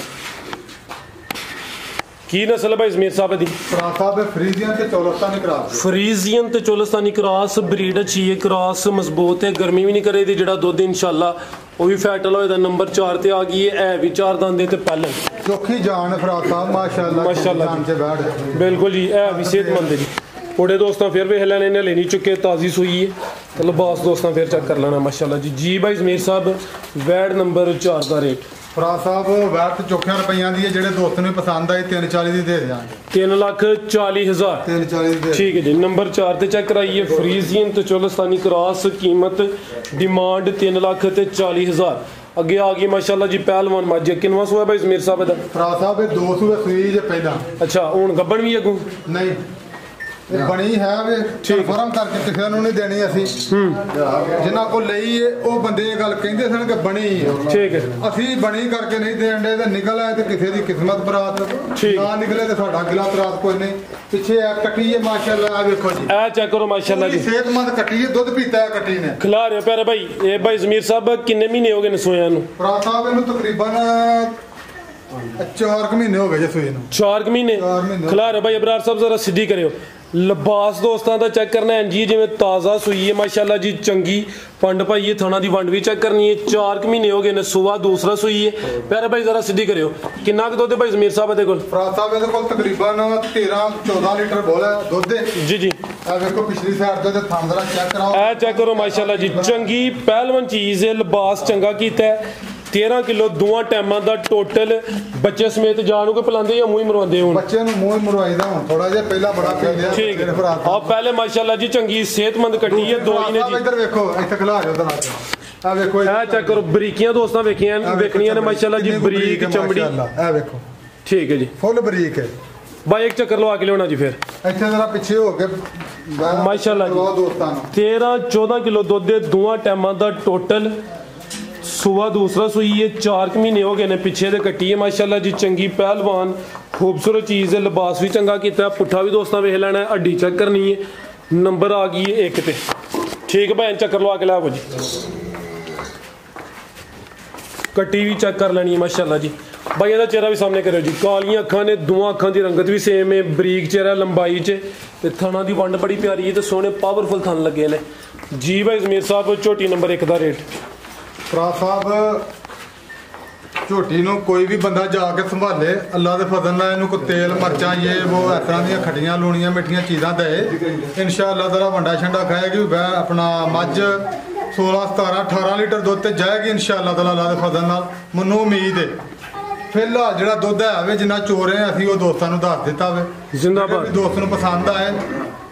[SPEAKER 2] ਕੀ ਨਸਲ ਹੈ ਭਾਈ ਜ਼ਮੀਰ ਸਾਹਿਬ ਦੀ?
[SPEAKER 1] ਫਰਾਂਸ ਸਾਹਿਬ ਫਰੀਜ਼ੀਅਨ ਤੇ ਚੌਲਸਤਾਨੀ ਕਰਾਸ।
[SPEAKER 2] ਫਰੀਜ਼ੀਅਨ ਤੇ ਚੋਲਸਤਾਨੀ ਕ੍ਰਾਸ ਬਰੀਡ ਅੱਛੀ ਹੈ ਕ੍ਰਾਸ ਮਜ਼ਬੂਤ ਹੈ ਗਰਮੀ ਵੀ ਨਹੀਂ ਕਰੇ ਦੀ ਜਿਹੜਾ ਦੁੱਧ ਇਨਸ਼ਾਅੱਲਾ ਉਹ ਵੀ ਫੈਟਲ ਹੋਏ ਦਾ ਨੰਬਰ 4 ਤੇ ਆ ਗਈ ਹੈ ਇਹ ਵੀ 4 ਦੰਦੇ ਤੇ ਪਹਿਲਾਂ
[SPEAKER 1] ਚੋਖੀ ਜਾਨ ਫਰਾਂਸ ਸਾਹਿਬ ਮਾਸ਼ਾਅੱਲਾ
[SPEAKER 2] ਮਾਸ਼ਾਅੱਲਾ
[SPEAKER 1] ਜਾਨ ਤੇ ਬੈਠ।
[SPEAKER 2] ਬਿਲਕੁਲ ਜੀ ਇਹ ਵੀ ਸਿਹਤਮੰਦ ਹੈ ਜੀ। ਉਹਦੇ ਦੋਸਤਾਂ ਫਿਰ ਵੇਖ ਲੈਣੇ ਨੇ ਲੈਣੀ ਚੁੱਕੇ ਤਾਜ਼ੀ ਸੂਈ ਹੈ ਤੇ ਲਿਬਾਸ ਦੋਸਤਾਂ ਫਿਰ ਚੈੱਕ ਕਰ ਲੈਣਾ ਮਾਸ਼ਾਅੱਲਾ ਜੀ ਭਾਈ ਜ਼ਮੀਰ ਸਾਹਿਬ ਵੈਡ ਨੰਬਰ 4 ਦਾ ਰੇਟ
[SPEAKER 1] ਫਰਾਂਸ ਸਾਹਿਬ ਵੈਟ ਚੋਖਿਆਂ ਰੁਪਈਆਂ ਦੀ ਹੈ। ਜਿਹੜੇ ਦੋਸਤ ਨੂੰ ਪਸੰਦ ਆਈ 340 ਦੀ ਦੇ ਦਿਆਂਗੇ।
[SPEAKER 2] 3,40,000
[SPEAKER 1] 340 ਦੀ ਦੇ।
[SPEAKER 2] ਠੀਕ ਹੈ ਜੀ ਨੰਬਰ 4 ਤੇ ਚੈੱਕ ਕਰਾਈਏ ਫਰੀਜ਼ੀਅਨ ਤੇ ਚੋਲਸਤਾਨੀ ਕ੍ਰਾਸ ਕੀਮਤ ਡਿਮਾਂਡ 3,40,000 ਅੱਗੇ ਆ ਗਈ ਮਾਸ਼ਾਅੱਲਾ ਜੀ ਪਹਿਲਵਾਨ ਮੱਝ ਕਿੰਨਵਾਂ ਸੂਆ ਭਾਈ ਜ਼ਮੀਰ ਸਾਹਿਬ ਦਾ?
[SPEAKER 1] ਫਰਾਂਸ ਸਾਹਿਬ ਇਹ 2 ਸੂਏ ਸੂਈ ਜੇ ਪਹਿਲਾਂ।
[SPEAKER 2] ਅੱਛਾ ਹੁਣ ਗੱਬਣ ਵੀ ਅੱਗੋਂ
[SPEAKER 1] ਨਹੀਂ ਇਹ ਬਣੀ ਹੈ ਵੇ ਕਨਫਰਮ ਕਰਕੇ ਕਿਸੇ ਨੂੰ ਨਹੀਂ ਦੇਣੀ ਅਸੀਂ। ਜਿਨ੍ਹਾਂ ਕੋਲ ਲਈ ਹੈ ਉਹ ਬੰਦੇ ਇਹ ਗੱਲ ਕਹਿੰਦੇ ਸਨ ਕਿ ਬਣੀ ਹੈ।
[SPEAKER 2] ਠੀਕ ਹੈ
[SPEAKER 1] ਅਸੀਂ ਬਣੀ ਕਰਕੇ ਨਹੀਂ ਦੇਣ ਦੇ ਤੇ ਨਿਕਲ ਆਏ ਤੇ ਕਿਸੇ ਦੀ ਕਿਸਮਤ ਬਰਾਤ ਨਾ ਨਿਕਲੇ ਤੇ ਸਾਡਾ ਗਿਲਾ ਬਰਾਤ ਕੋਈ ਨਹੀਂ। ਪਿੱਛੇ ਆ ਕੱਟੀ ਹੈ ਮਾਸ਼ਾਅੱਲਾ ਆ ਵੇਖੋ ਜੀ
[SPEAKER 2] ਇਹ ਚੈੱਕ ਕਰੋ ਮਾਸ਼ਾਅੱਲਾ ਜੀ
[SPEAKER 1] ਸਿਹਤਮੰਦ ਕੱਟੀ ਹੈ ਦੁੱਧ ਪੀਤਾ ਹੈ ਕੱਟੀ ਨੇ।
[SPEAKER 2] ਖਿਲਾ ਰਿਹਾ ਪਿਆਰੇ ਭਾਈ ਇਹ ਭਾਈ ਜ਼ਮੀਰ ਸਾਹਿਬ ਕਿੰਨੇ ਮਹੀਨੇ ਹੋ ਗਏ ਨੇ ਸੋਇਆਂ ਨੂੰ?
[SPEAKER 1] ਫਰਾਂਸ ਸਾਹਿਬ ਇਹਨੂੰ ਤਕਰੀਬਨ 4 ਮਹੀਨੇ ਹੋ ਗਏ ਜੇ ਸੂਈ ਨੂੰ।
[SPEAKER 2] 4 ਮਹੀਨੇ
[SPEAKER 1] ਚਾਰ ਮਹੀਨੇ।
[SPEAKER 2] ਖਿਲਾ ਰਿਹਾ ਭਾਈ ਅਬਰਾਰ ਸਾਹਿਬ ਜ਼ਰਾ ਸਿੱਧੀ ਕਰਿਓ ਲਿਬਾਸ ਦੋਸਤਾਂ ਦਾ ਚੈੱਕ ਕਰਨਾ ਹੈ ਜੀ ਜਿਵੇਂ ਤਾਜ਼ਾ ਸੂਈ ਹੈ ਮਾਸ਼ਾਅੱਲਾ ਜੀ ਚੰਗੀ ਪੰਡ ਭਾਈ ਇਹ ਥਣਾ ਦੀ ਵੰਡ ਵੀ ਚੈੱਕ ਕਰਨੀ ਹੈ 4 ਮਹੀਨੇ ਹੋ ਗਏ ਨੇ ਸੂਆ ਦੂਸਰਾ ਸੂਈ ਹੈ ਪਿਆਰੇ ਭਾਈ ਜ਼ਰਾ ਸਿੱਧੀ ਕਰਿਓ ਕਿੰਨਾ ਕੁ ਦੁੱਧ ਹੈ ਭਾਈ ਜ਼ਮੀਰ ਸਾਹਿਬ ਦੇ ਕੋਲ?
[SPEAKER 1] ਫਰਾਂਸ ਸਾਹਿਬ ਇਹਦੇ ਕੋਲ ਤਕਰੀਬਨ 13-14 ਲੀਟਰ ਬੋਲ ਹੈ ਦੁੱਧ ਹੈ
[SPEAKER 2] ਜੀ ਜੀ
[SPEAKER 1] ਆ ਵੇਖੋ ਪਿਛਲੀ ਸਾਈਡ ਤੇ ਥਣ ਜ਼ਰਾ ਚੈੱਕ ਕਰਾਓ।
[SPEAKER 2] ਇਹ ਚੈੱਕ ਕਰੋ ਮਾਸ਼ਾਅੱਲਾ ਜੀ ਚੰਗੀ ਪਹਿਲਵਾਨ ਚੀਜ਼ ਹੈ ਲਿਬਾਸ ਚੰਗਾ ਕੀਤਾ ਹੈ 13 ਕਿਲੋ ਦੋਵਾਂ ਟਾਈਮਾਂ ਦਾ ਟੋਟਲ ਬੱਚੇ ਸਮੇਤ ਜਾਨ ਨੂੰ ਕੋਈ ਪਿਲਾਉਂਦੇ ਜਾਂ ਮੂੰਹ ਹੀ ਮਰਵਾਉਂਦੇ ਹੁਣ?
[SPEAKER 1] ਬੱਚੇ ਨੂੰ ਮੂੰਹ ਮਰਵਾਈਦਾ ਹੁਣ ਥੋੜਾ ਜਿਹਾ ਪਹਿਲਾਂ ਬੜਾ ਪੀ ਲਿਆ।
[SPEAKER 2] ਠੀਕ ਹੈ ਆ ਪਹਿਲੇ ਮਾਸ਼ਾਅੱਲਾ ਜੀ ਚੰਗੀ ਸਿਹਤਮੰਦ ਕੱਟੀ ਹੈ ਦੋ ਹੀ ਨੇ ਜੀ।
[SPEAKER 1] ਇੱਧਰ ਵੇਖੋ ਇੱਥੇ ਖਿਲਾ ਰਿਹਾ ਉਹਦਾ ਆ ਵੇਖੋ
[SPEAKER 2] ਇਹ ਚੈੱਕ ਕਰੋ ਬਰੀਕੀਆਂ ਦੋਸਤਾਂ ਵੇਖੀਆਂ ਵੇਖਣੀਆਂ ਨੇ ਮਾਸ਼ਾਅੱਲਾ ਜੀ ਬਰੀਕ ਚਮੜੀ
[SPEAKER 1] ਇਹ ਵੇਖੋ
[SPEAKER 2] ਠੀਕ ਹੈ ਜੀ
[SPEAKER 1] ਫੁੱਲ ਬਰੀਕ ਹੈ
[SPEAKER 2] ਬਾਈ ਇੱਕ ਚੱਕਰ ਲਵਾ ਕੇ ਲਿਆਉਣਾ ਜੀ ਫਿਰ
[SPEAKER 1] ਇੱਥੇ ਜਰਾ ਪਿੱਛੇ ਹੋ ਕੇ
[SPEAKER 2] ਮਾਸ਼ਾਅੱਲਾ ਜੀ
[SPEAKER 1] ਦੋਸਤਾਂ ਨੂੰ
[SPEAKER 2] 13-14 ਕਿਲੋ ਦੁੱਧ ਦੇ ਦੋਵਾਂ ਟਾਈਮਾਂ ਦਾ ਟੋਟਲ ਸੂਆ ਦੂਸਰਾ ਸੂਈ ਹੈ 4 ਮਹੀਨੇ ਹੋ ਗਏ ਨੇ ਪਿੱਛੇ ਦੇ ਕੱਟੀ ਹੈ ਮਾਸ਼ਾਅੱਲਾ ਜੀ ਚੰਗੀ ਪਹਿਲਵਾਨ ਖੂਬਸੂਰਤ ਚੀਜ਼ ਹੈ ਲਿਬਾਸ ਵੀ ਚੰਗਾ ਕੀਤਾ ਪੁੱਠਾ ਵੀ ਦੋਸਤਾਂ ਵੇਖ ਲੈਣਾ ਹੈ ਅੱਡੀ ਚੈੱਕ ਕਰਨੀ ਹੈ ਨੰਬਰ ਆ ਗਈ ਹੈ 1 ਤੇ ਠੀਕ ਭਾਈ ਚੱਕਰ ਲਵਾ ਕੇ ਲਿਆਓ ਜੀ ਕੱਟੀ ਵੀ ਚੈੱਕ ਕਰ ਲੈਣੀ ਹੈ ਮਾਸ਼ਾਅੱਲਾ ਜੀ ਭਾਈ ਇਹਦਾ ਚਿਹਰਾ ਵੀ ਸਾਹਮਣੇ ਕਰਿਓ ਜੀ ਕਾਲੀਆਂ ਅੱਖਾਂ ਨੇ ਦੋਵਾਂ ਅੱਖਾਂ ਦੀ ਰੰਗਤ ਵੀ ਸੇਮ ਹੈ ਬਰੀਕ ਚਿਹਰਾ ਲੰਬਾਈ 'ਚ ਤੇ ਥਣਾ ਦੀ ਵੰਡ ਬੜੀ ਪਿਆਰੀ ਹੈ ਤੇ ਸੋਹਣੇ ਪਾਵਰਫੁਲ ਥਣ ਲੱਗੇ ਨੇ ਜੀ ਭਾਈ ਜ਼ਮੀਰ ਸਾਹਿਬ ਝੋਟੀ ਨੰਬਰ 1 ਦਾ ਰੇਟ?
[SPEAKER 1] ਫਰਾਂਸ ਸਾਹਿਬ ਝੋਟੀ ਨੂੰ ਕੋਈ ਵੀ ਬੰਦਾ ਜਾ ਕੇ ਸੰਭਾਲੇ ਅੱਲਾ ਦੇ ਫਜ਼ਲ ਨਾਲ ਇਹਨੂੰ ਕੋਈ ਤੇਲ ਮਰਚਾਂ ਇਹ ਉਹ ਇਸ ਤਰ੍ਹਾਂ ਦੀਆਂ ਖੱਟੀਆਂ ਲੂਣੀਆਂ ਮਿੱਠੀਆਂ ਚੀਜ਼ਾਂ ਦੇ ਇਨਸ਼ਾਅੱਲਾ ਤਾਲਾ ਵੰਡਾ ਛੰਡਾ ਖਾਏਗੀ ਆਪਣਾ ਮੱਝ 16 17 18 ਲੀਟਰ ਦੁੱਧ ਤੇ ਜਾਏਗੀ ਇਨਸ਼ਾਅੱਲਾ ਤਾਲਾ ਅੱਲਾ ਦੇ ਫਜ਼ਲ ਨਾਲ ਮੈਨੂੰ ਉਮੀਦ ਹੈ। ਫਿਲਹਾਲ ਜਿਹੜਾ ਦੁੱਧ ਹੈ ਵੇ ਜਿੰਨਾ ਚੋਰ ਰਹੇ ਅਸੀਂ ਉਹ ਦੋਸਤਾਂ ਨੂੰ ਦੱਸ ਦਿੱਤਾ ਵੇ
[SPEAKER 2] ਜ਼ਿੰਦਾਬਾਦ
[SPEAKER 1] ਜਿਹੜੇ ਦੋਸਤ ਨੂੰ ਪਸੰਦ ਆਏ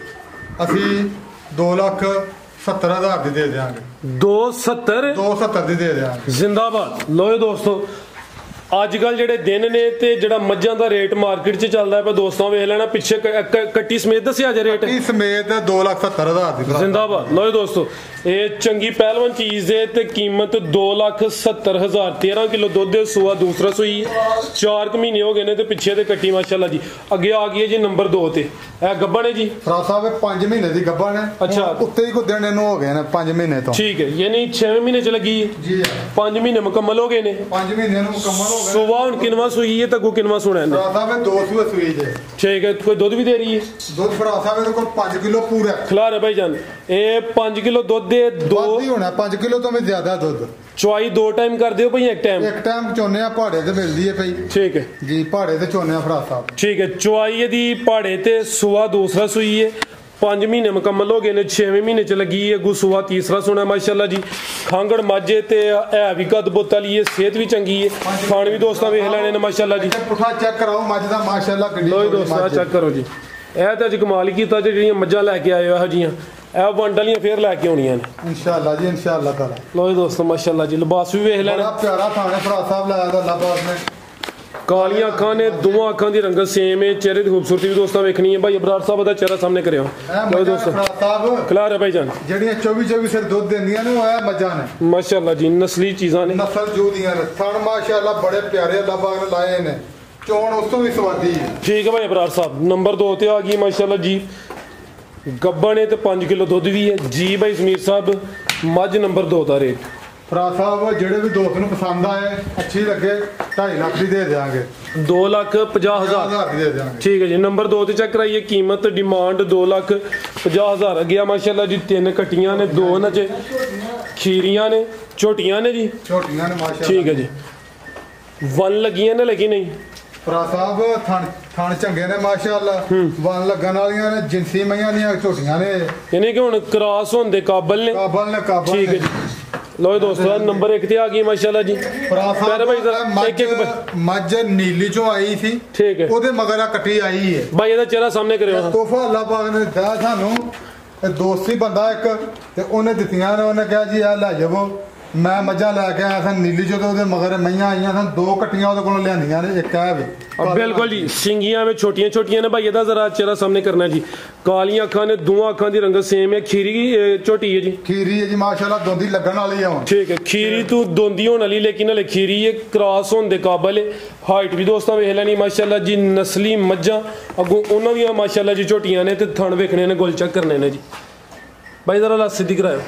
[SPEAKER 1] ਅਸੀਂ 2,70,000 ਦੀ ਦੇ ਦਿਆਂਗੇ।
[SPEAKER 2] 270
[SPEAKER 1] ਦੀ ਦੇ ਦਿਆਂਗੇ
[SPEAKER 2] ਜ਼ਿੰਦਾਬਾਦ। ਲੋਏ ਦੋਸਤੋ ਅੱਜ ਕੱਲ ਜਿਹੜੇ ਦਿਨ ਨੇ ਤੇ ਜਿਹੜਾ ਮੱਝਾਂ ਦਾ ਰੇਟ ਮਾਰਕੀਟ 'ਚ ਚੱਲਦਾ ਪਿਆ ਦੋਸਤਾਂ ਵੇਖ ਲੈਣਾ ਪਿੱਛੇ ਕੱਟੀ ਸਮੇਤ ਦੱਸਿਆ ਜੇ ਰੇਟ
[SPEAKER 1] ਕੱਟੀ ਸਮੇਤ 2,70,000 ਦੀ
[SPEAKER 2] ਜ਼ਿੰਦਾਬਾਦ। ਲੋਏ ਦੋਸਤੋ ਇਹ ਚੰਗੀ ਪਹਿਲਵਾਨ ਚੀਜ਼ ਹੈ ਤੇ ਕੀਮਤ 2,70,000 13 ਕਿਲੋ ਦੁੱਧ ਦੇ ਸੂਆ ਦੂਸਰਾ ਸੂਈ 4 ਮਹੀਨੇ ਹੋ ਗਏ ਨੇ ਤੇ ਪਿੱਛੇ ਤੇ ਕੱਟੀ ਮਾਸ਼ਾਅੱਲਾ ਜੀ ਅੱਗੇ ਆ ਗਈ ਹੈ ਜੀ ਨੰਬਰ 2 ਤੇ ਇਹ ਗੱਬਣ ਹੈ ਜੀ
[SPEAKER 1] ਫਰਾਂਸ ਸਾਹਿਬ 5 ਮਹੀਨੇ ਦੀ ਗੱਬਣ ਹੈ।
[SPEAKER 2] ਅੱਛਾ
[SPEAKER 1] ਉੱਤੇ ਹੀ ਕੋ ਦਿਨ ਇਹਨੂੰ ਹੋ ਗਏ ਨੇ 5 ਮਹੀਨੇ ਤੋਂ
[SPEAKER 2] ਠੀਕ ਹੈ ਯਾਨੀ 6 ਮਹੀਨੇ 'ਚ ਲੱਗੀ
[SPEAKER 1] ਜੀ
[SPEAKER 2] 5 ਮਹੀਨੇ ਮੁਕੰਮਲ ਹੋ ਗਏ ਨੇ
[SPEAKER 1] 5 ਮਹੀਨੇ ਨੂੰ ਮੁਕੰਮਲ ਹੋ ਗਏ।
[SPEAKER 2] ਸੁਬਾ ਹੁਣ ਕਿੰਨਵਾਂ ਸੂਈ ਹੈ ਤੱਕੂ ਕਿੰਨਵਾਂ ਸੁਣਾ ਇਹਨੇ?
[SPEAKER 1] ਫਰਾਂਸ ਸਾਹਿਬ 2 ਸੂਏ ਸੂਈ ਜੇ
[SPEAKER 2] ਠੀਕ ਹੈ ਕੋਈ ਦੁੱਧ ਵੀ ਦੇ ਰਹੀ ਹੈ
[SPEAKER 1] ਦੁੱਧ ਫਰਾਂਸ ਸਾਹਿਬ ਦੇ ਕੋਲ 5 ਕਿਲੋ ਪੂਰਾ
[SPEAKER 2] ਖਿਲਾ ਰਿਹਾ ਭਾਈ ਜਾਨ ਇਹ 5 ਕਿਲੋ ਦੁੱਧ ਦੇ
[SPEAKER 1] ਵੱਧ ਹੀ ਹੋਣਾ 5 ਕਿਲੋ ਤੋਂ ਵੀ ਜ਼ਿਆਦਾ ਦੁੱਧ
[SPEAKER 2] ਚੁਆਈ 2 ਟਾਈਮ ਕਰਦੇ ਹੋ ਭਾਈ ਇੱਕ
[SPEAKER 1] ਟਾਈਮ ਚੋਨੇ ਆ ਪਹਾੜੇ ਤੇ ਮਿਲਦੀ ਹੈ ਭਾਈ
[SPEAKER 2] ਠੀਕ ਹੈ
[SPEAKER 1] ਜੀ ਪਹਾੜੇ ਤੇ ਚੋਨੇ ਆ ਫਰਾਂਸ ਸਾਹਿਬ
[SPEAKER 2] ਠੀਕ ਹੈ ਚੁਆਈ ਇਹਦੀ ਪਹਾੜੇ ਤੇ ਸੂਆ ਦੂਸਰਾ ਸੂਈ ਹੈ 5 ਮਹੀਨੇ ਮੁਕੰਮਲ ਹੋ ਗਏ ਨੇ 6ਵੇਂ ਮਹੀਨੇ 'ਚ ਲੱਗੀ ਹੈ ਅੱਗੂ ਸੂਆ ਤੀਸਰਾ ਸੁਣਾ ਮਾਸ਼ਾਅੱਲਾ ਜੀ ਖਾਂਗੜ ਮਾਝੇ ਤੇ ਹੈ ਵੀ ਕੱਦ ਬੁੱਤ ਵਾਲੀ ਹੈ ਸਿਹਤ ਵੀ ਚੰਗੀ ਹੈ ਖਾਣ ਵੀ ਦੋਸਤਾਂ ਵੇਖ ਲੈਣੇ ਨੇ ਮਾਸ਼ਾਅੱਲਾ ਜੀ
[SPEAKER 1] ਪੁੱਠਾ ਚੈੱਕ ਕਰਾਓ ਮੱਝ ਦਾ ਮਾਸ਼ਾਅੱਲਾ ਕਿੰਨੀ
[SPEAKER 2] ਲੋ ਦੋਸਤਾਂ ਚੈੱਕ ਕਰੋ ਜੀ ਇਹ ਤਾਂ ਅੱਜ ਕਮਾਲ ਹੀ ਕੀਤਾ ਜਿਹੜੀਆਂ ਮੱਝਾਂ ਲੈ ਕੇ ਆਏ ਹੋ ਇਹੋ ਜੀਆਂ ਇਹ ਵੰਡ ਵਾਲੀਆਂ ਫੇਰ ਲੈ ਕੇ ਆਉਣੀਆਂ ਨੇ
[SPEAKER 1] ਇਨਸ਼ਾਅੱਲਾ ਜੀ ਇਨਸ਼ਾਅੱਲਾ ਤਾਲਾ।
[SPEAKER 2] ਲੋ ਦੋਸਤੋ ਮਾਸ਼ਾਅੱਲਾ ਜੀ ਲਿਬਾਸ ਵੀ ਵੇਖ ਲੈਣਾ
[SPEAKER 1] ਬੜਾ ਪਿਆਰਾ ਥਾਣੇ ਫਰਾਂਸ ਸਾਹਿਬ ਲਾਇਆ ਦਾ ਅੱਲਾਹ ਪਾਕ ਨੇ
[SPEAKER 2] ਕਾਲੀਆਂ ਅੱਖਾਂ ਨੇ, ਦੋਵਾਂ ਅੱਖਾਂ ਦੀ ਰੰਗਤ ਸੇਮ ਹੈ, ਚਿਹਰੇ ਦੀ ਖੂਬਸੂਰਤੀ ਵੀ ਦੋਸਤਾਂ ਵੇਖਣੀ ਹੈ। ਭਾਈ ਅਬਰਾਰ ਸਾਹਿਬ ਦਾ ਚਿਹਰਾ ਸਾਹਮਣੇ ਕਰਿਓ। ਲਓ ਦੋਸਤੋ
[SPEAKER 1] ਸਾਹਿਬ
[SPEAKER 2] ਖਿਲਾ ਰਿਹਾ ਭਾਈ ਜਾਨ,
[SPEAKER 1] ਜਿਹੜੀਆਂ 24 ਸਿਰ ਦੁੱਧ ਦਿੰਦੀਆਂ ਨੇ ਉਹ ਮੱਝਾਂ ਨੇ
[SPEAKER 2] ਮਾਸ਼ਾਅੱਲਾ ਜੀ, ਨਸਲੀ ਚੀਜ਼ਾਂ ਨੇ,
[SPEAKER 1] ਨਸਲ ਜੂ ਦੀਆਂ ਨੇ। ਥਣ ਮਾਸ਼ਾਅੱਲਾ ਬੜੇ ਪਿਆਰੇ ਅੱਲਾਹ ਪਾਕ ਨੇ ਲਾਏ ਨੇ, ਚੋਣ ਉਸ ਤੋਂ ਵੀ ਸਵਾਦੀ ਹੈ।
[SPEAKER 2] ਠੀਕ ਹੈ ਭਾਈ ਅਬਰਾਰ ਸਾਹਿਬ। ਨੰਬਰ 2 ਤੇ ਆ ਗਈ ਮਾਸ਼ਾਅੱਲਾ ਜੀ, ਗੱਬਣ ਨੇ ਤੇ 5 ਕਿਲੋ ਦੁੱਧ ਵੀ ਹੈ ਜੀ। ਭਾਈ ਜ਼ਮੀਰ ਸਾਹਿਬ ਮੱਝ ਨੰਬਰ 2 ਦਾ ਰੇਟ
[SPEAKER 1] ਫਰਾ ਸਾਹਿਬ ਜਿਹੜੇ ਵੀ ਦੋਸਤ ਨੂੰ ਪਸੰਦ ਆਏ, ਅੱਛੀ ਲੱਗੇ, 2.5 ਲੱਖ ਦੀ ਦੇ ਦੇਵਾਂਗੇ,
[SPEAKER 2] 2,50,000
[SPEAKER 1] ਦੀ ਦੇ ਦੇਵਾਂਗੇ।
[SPEAKER 2] ਠੀਕ ਹੈ ਜੀ। ਨੰਬਰ 2 ਤੇ ਚੈੱਕ ਕਰਾਈਏ, ਕੀਮਤ ਡਿਮਾਂਡ 2,50,000 ਅੱਗੇ ਮਾਸ਼ਾਅੱਲਾ ਜੀ। 3 ਕੱਟੀਆਂ ਨੇ, 2 ਇਹਨਾਂ 'ਚ ਖੀਰੀਆਂ ਨੇ, ਝੋਟੀਆਂ ਨੇ ਜੀ,
[SPEAKER 1] ਝੋਟੀਆਂ ਨੇ ਮਾਸ਼ਾਅੱਲਾ।
[SPEAKER 2] ਠੀਕ ਹੈ ਜੀ। ਵਨ ਲੱਗੀਆਂ ਨੇ, ਲੱਗੀ ਨਹੀਂ
[SPEAKER 1] ਫਰਾ ਸਾਹਿਬ ਥਣ ਚੰਗੇ ਨੇ ਮਾਸ਼ਾਅੱਲਾ, ਵਨ ਲੱਗਣ ਵਾਲੀਆਂ ਨੇ, ਜਿੰਸੀ ਮਈਆਂ ਦੀਆਂ ਝੋਟੀਆਂ ਨੇ,
[SPEAKER 2] ਯਾਨੀ ਕਿ ਹੁਣ ਕ੍ਰਾਸ ਹੋਣ ਦੇ ਕਾਬਲ ਨੇ। ਠੀਕ ਹੈ ਜੀ। ਲੋ ਦੋਸਤੋ ਨੰਬਰ 1 ਤੇ ਆ ਗਈ ਮਾਸ਼ਾਅੱਲਾ ਜੀ।
[SPEAKER 1] ਪਿਆਰੇ ਭਾਈ ਮੱਝ ਨੀਲੀ ਚੋਂ ਆਈ ਸੀ,
[SPEAKER 2] ਠੀਕ ਹੈ,
[SPEAKER 1] ਉਹਦੇ ਮਗਰ ਆ ਕੱਟੀ ਆਈ ਹੈ।
[SPEAKER 2] ਭਾਈ ਇਹਦਾ ਚਿਹਰਾ ਸਾਹਮਣੇ ਕਰਿਓ।
[SPEAKER 1] ਤੋਹਫਾ ਅੱਲਾਹ ਪਾਕ ਨੇ ਦਿੱਤਾ ਸਾਨੂੰ, ਇਹ ਦੋਸਤੀ ਬੰਦਾ ਇੱਕ ਤੇ ਉਹਨੇ ਦਿੱਤੀਆਂ ਨੇ। ਉਹਨੇ ਕਿਹਾ ਜੀ ਆ ਲੈ ਜਾਵੋ, ਮੈਂ ਮੱਝਾਂ ਲੈ ਕੇ ਆਇਆ ਸਾਂ ਨੀਲੀ ਚੋਂ, ਤੇ ਉਹਦੇ ਮਗਰ ਮਈਆਂ ਆਈਆਂ ਸਨ, 2 ਕੱਟੀਆਂ ਉਹਦੇ ਕੋਲੋਂ ਲਿਆਂਦੀਆਂ ਨੇ, ਇੱਕ ਹੈ ਵੀ
[SPEAKER 2] ਬਿਲਕੁਲ ਜੀ। ਸਿੰਗੀਆਂ ਵਿੱਚ ਛੋਟੀਆਂ ਨੇ ਭਾਈ, ਇਹਦਾ ਜ਼ਰਾ ਚਿਹਰਾ ਸਾਹਮਣੇ ਕਰਨਾ ਜੀ। ਕਾਲੀਆਂ ਅੱਖਾਂ ਨੇ, ਦੋਵਾਂ ਅੱਖਾਂ ਦੀ ਰੰਗਤ ਸੇਮ ਹੈ। ਖੀਰੀ ਝੋਟੀ ਹੈ ਜੀ,
[SPEAKER 1] ਖੀਰੀ ਹੈ ਜੀ ਮਾਸ਼ਾਅੱਲਾ, ਦੋਂਦੀ ਲੱਗਣ ਵਾਲੀ ਆ ਹੁਣ।
[SPEAKER 2] ਠੀਕ ਹੈ, ਖੀਰੀ ਤੂੰ ਦੋਂਦੀ ਹੋਣ ਵਾਲੀ, ਲੇਕਿਨ ਹਲੇ ਖੀਰੀ ਹੈ, ਕ੍ਰਾਸ ਹੋਣ ਦੇ ਕਾਬਲ ਹੈ। ਹਾਈਟ ਵੀ ਦੋਸਤਾਂ ਵੇਖ ਲੈਣੀ ਮਾਸ਼ਾਅੱਲਾ ਜੀ। ਨਸਲੀ ਮੱਝਾਂ ਅੱਗੋਂ ਉਹਨਾਂ ਦੀਆਂ ਮਾਸ਼ਾਅੱਲਾ ਜੀ ਝੋਟੀਆਂ ਨੇ, ਤੇ ਥਣ ਵੇਖਣੇ ਨੇ, ਗੁਲ ਚੱਕ ਕਰਨੇ ਨੇ ਜੀ। ਭਾਈ ਜ਼ਰਾ ਲੱਤ ਸਿੱਧੀ ਕਰਾਇਓ।